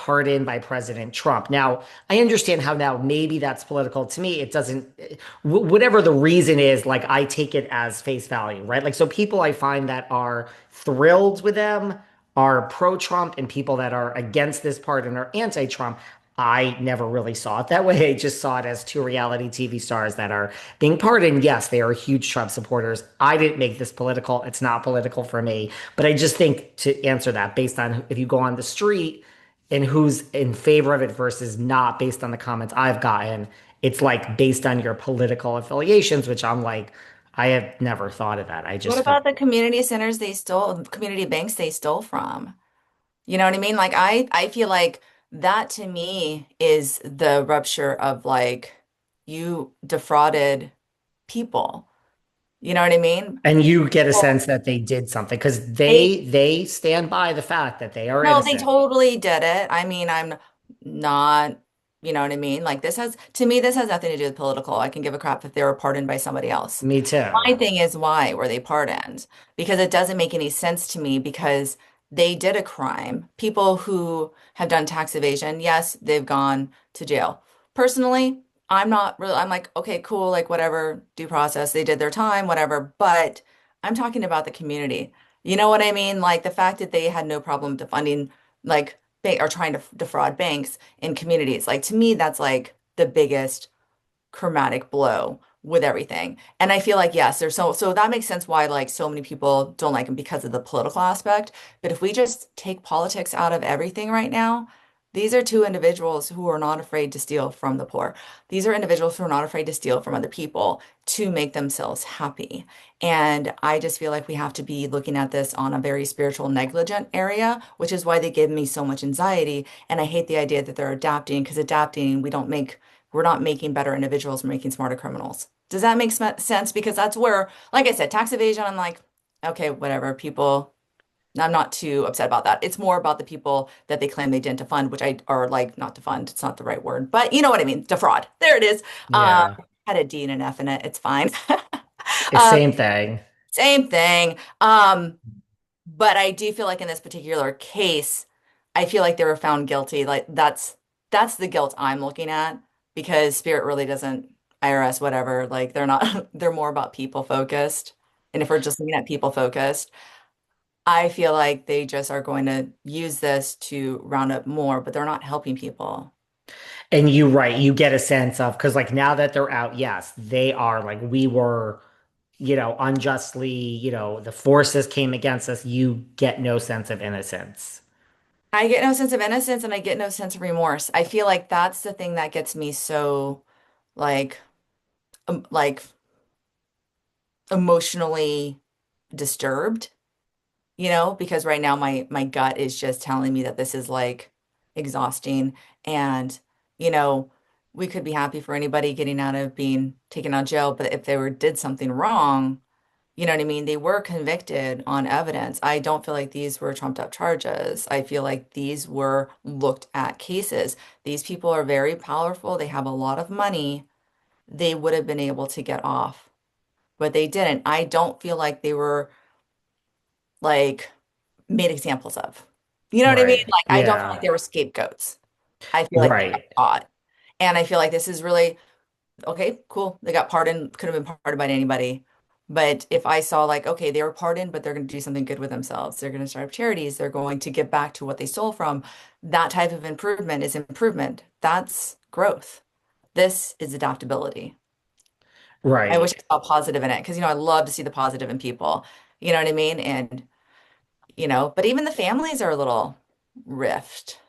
pardoned by President Trump. Now, I understand how now maybe that's political. To me, it doesn't, whatever the reason is, like I take it as face value, right? Like, so people I find that are thrilled with them are pro-Trump, and people that are against this pardon are anti-Trump. I never really saw it that way. I just saw it as two reality TV stars that are being pardoned. Yes, they are huge Trump supporters. I didn't make this political. It's not political for me. But I just think to answer that, based on if you go on the street and who's in favor of it versus not, based on the comments I've gotten, it's like based on your political affiliations, which I'm like, I have never thought of that. I What just felt, about the community centers they stole, community banks they stole from? You know what I mean? Like I feel like that to me is the rupture of like you defrauded people. You know what I mean? and you get a Well, sense that they did something because they they stand by the fact that they are no, they innocent. totally did it. I mean, I'm not, you know what I mean? Like this has to me, this has nothing to do with political. I can give a crap if they were pardoned by somebody else. Me too. My thing is why were they pardoned? Because it doesn't make any sense to me because they did a crime. People who have done tax evasion, yes, they've gone to jail. Personally, I'm not really, I'm like, okay, cool, like whatever, due process, they did their time, whatever. But I'm talking about the community. You know what I mean? Like the fact that they had no problem defunding, like, or trying to defraud banks in communities. Like to me, that's like the biggest chromatic blow with everything. And I feel like yes, there's so that makes sense why like so many people don't like him because of the political aspect. But if we just take politics out of everything right now, these are two individuals who are not afraid to steal from the poor. These are individuals who are not afraid to steal from other people to make themselves happy. And I just feel like we have to be looking at this on a very spiritual negligent area, which is why they give me so much anxiety. And I hate the idea that they're adapting because adapting, we're not making better individuals, we're making smarter criminals. Does that make sense? Because that's where, like I said, tax evasion, I'm like, okay, whatever, people, I'm not too upset about that. It's more about the people that they claim they didn't defund, which I, or like not defund, it's not the right word, but you know what I mean, defraud. There it is. Yeah. Had a D and an F in it. It's fine. It's Um, same thing. same thing. But I do feel like in this particular case, I feel like they were found guilty. Like that's the guilt I'm looking at because Spirit really doesn't IRS whatever. Like they're not they're more about people focused. And if we're just looking at people focused, I feel like they just are going to use this to round up more, but they're not helping people. And you right, you get a sense of because like now that they're out, yes, they are like we were, unjustly, the forces came against us. You get no sense of innocence. I get no sense of innocence and I get no sense of remorse. I feel like that's the thing that gets me so like like emotionally disturbed, because right now my gut is just telling me that this is like exhausting and you know, we could be happy for anybody getting out of being taken out of jail, but if they were did something wrong, you know what I mean? They were convicted on evidence. I don't feel like these were trumped up charges. I feel like these were looked at cases. These people are very powerful. They have a lot of money. They would have been able to get off, but they didn't. I don't feel like they were like made examples of. You know what I mean? Right. Like I don't feel like Yeah. they were scapegoats. I feel like they got Right. caught. And I feel like this is really okay, cool. They got pardoned, could have been pardoned by anybody. But if I saw like, okay, they were pardoned, but they're going to do something good with themselves. They're going to start up charities. They're going to give back to what they stole from. That type of improvement is improvement. That's growth. This is adaptability. I wish Right. I saw positive in it because, I love to see the positive in people. You know what I mean? And, but even the families are a little rift.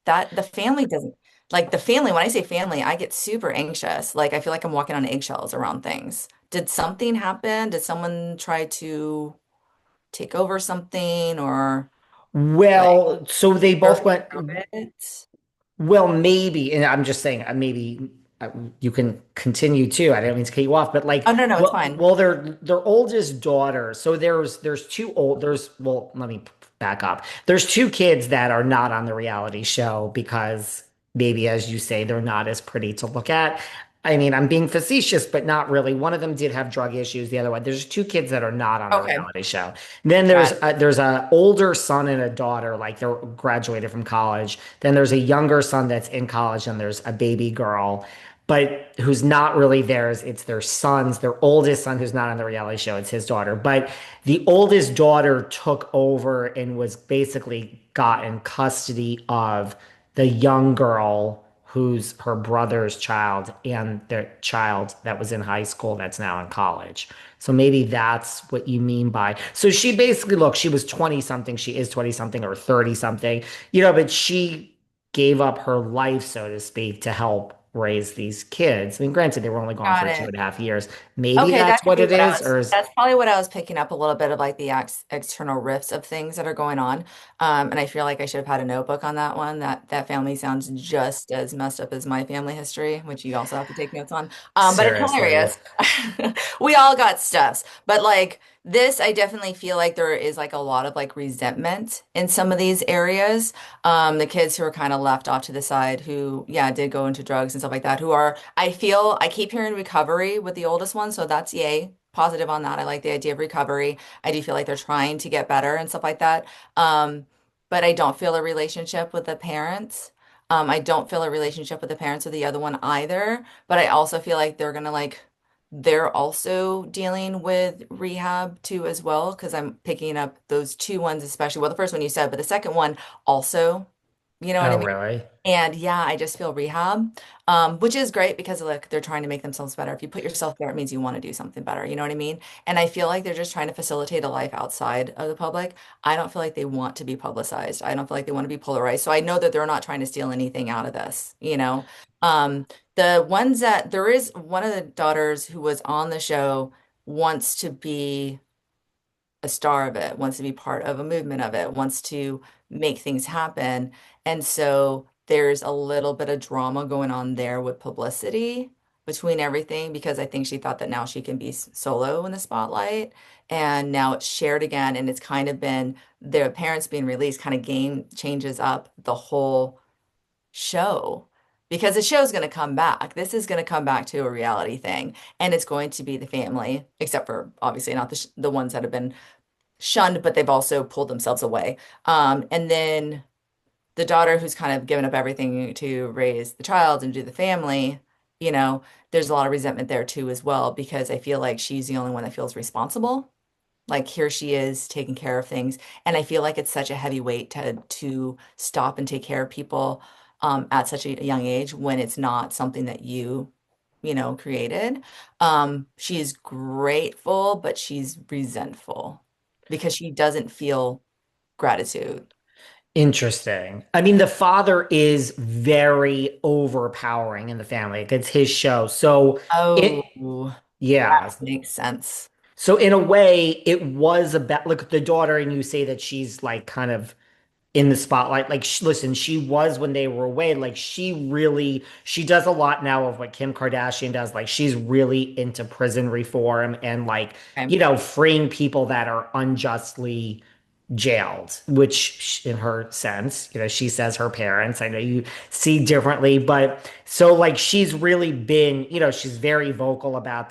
That the family doesn't like the family. When I say family, I get super anxious. Like I feel like I'm walking on eggshells around things. Did something happen? Did someone try to take over something or like Well, so they both surf went, through it? well, maybe, and I'm just saying, maybe you can continue too. I don't mean to cut you off, but like, Oh no, no, it's fine. their oldest daughter. So there's two old. Well, let me back up. There's two kids that are not on the reality show because maybe, as you say, they're not as pretty to look at. I mean, I'm being facetious, but not really. One of them did have drug issues. The other one, there's two kids that are not on the Okay, reality show. Then got it. there's a older son and a daughter, like they're graduated from college. Then there's a younger son that's in college, and there's a baby girl, but who's not really theirs. It's their son's, their oldest son who's not on the reality show. It's his daughter. But the oldest daughter took over and was basically got in custody of the young girl who's her brother's child and their child that was in high school that's now in college. So maybe that's what you mean by. So she basically, look, she was 20 something, she is 20 something or 30 something, but she gave up her life, so to speak, to help raise these kids. I mean, granted, they were only gone Got for two it. and a half years. Maybe Okay, that's that could what be it what I is, was, or is that's probably what I was picking up a little bit of like the external rifts of things that are going on. And I feel like I should have had a notebook on that one. That family sounds just as messed up as my family history, which you also have to take notes on. But it's seriously. hilarious. We all got stuffs, but like this, I definitely feel like there is like a lot of like resentment in some of these areas. The kids who are kind of left off to the side who, yeah, did go into drugs and stuff like that, who are, I feel, I keep hearing recovery with the oldest one, so that's yay, positive on that. I like the idea of recovery. I do feel like they're trying to get better and stuff like that. But I don't feel a relationship with the parents. I don't feel a relationship with the parents of the other one either, but I also feel like they're gonna like they're also dealing with rehab too as well because I'm picking up those two ones especially. Well, the first one you said, but the second one also, you know what I Oh, mean? really? And yeah, I just feel rehab, which is great because look, they're trying to make themselves better. If you put yourself there, it means you want to do something better. You know what I mean? And I feel like they're just trying to facilitate a life outside of the public. I don't feel like they want to be publicized. I don't feel like they want to be polarized. So I know that they're not trying to steal anything out of this, you know? The ones that there is one of the daughters who was on the show wants to be a star of it, wants to be part of a movement of it, wants to make things happen. And so there's a little bit of drama going on there with publicity between everything because I think she thought that now she can be solo in the spotlight. And now it's shared again. And it's kind of been their parents being released kind of game changes up the whole show because the show's going to come back. This is going to come back to a reality thing. And it's going to be the family, except for obviously not the ones that have been shunned, but they've also pulled themselves away. And then the daughter who's kind of given up everything to raise the child and do the family, there's a lot of resentment there too as well, because I feel like she's the only one that feels responsible. Like here she is taking care of things. And I feel like it's such a heavy weight to stop and take care of people at such a young age when it's not something that you created. She's grateful, but she's resentful because she doesn't feel gratitude. Interesting. I mean, the father is very overpowering in the family. Like, it's his show. Oh, Yeah. that makes sense. So in a way, it was about, look at the daughter, and you say that she's like kind of in the spotlight. Like, listen, she was when they were away. Like, she does a lot now of what Kim Kardashian does. Like, she's really into prison reform and like, Okay. freeing people that are unjustly jailed, which in her sense, she says her parents, I know you see differently, but so like she's really been, she's very vocal about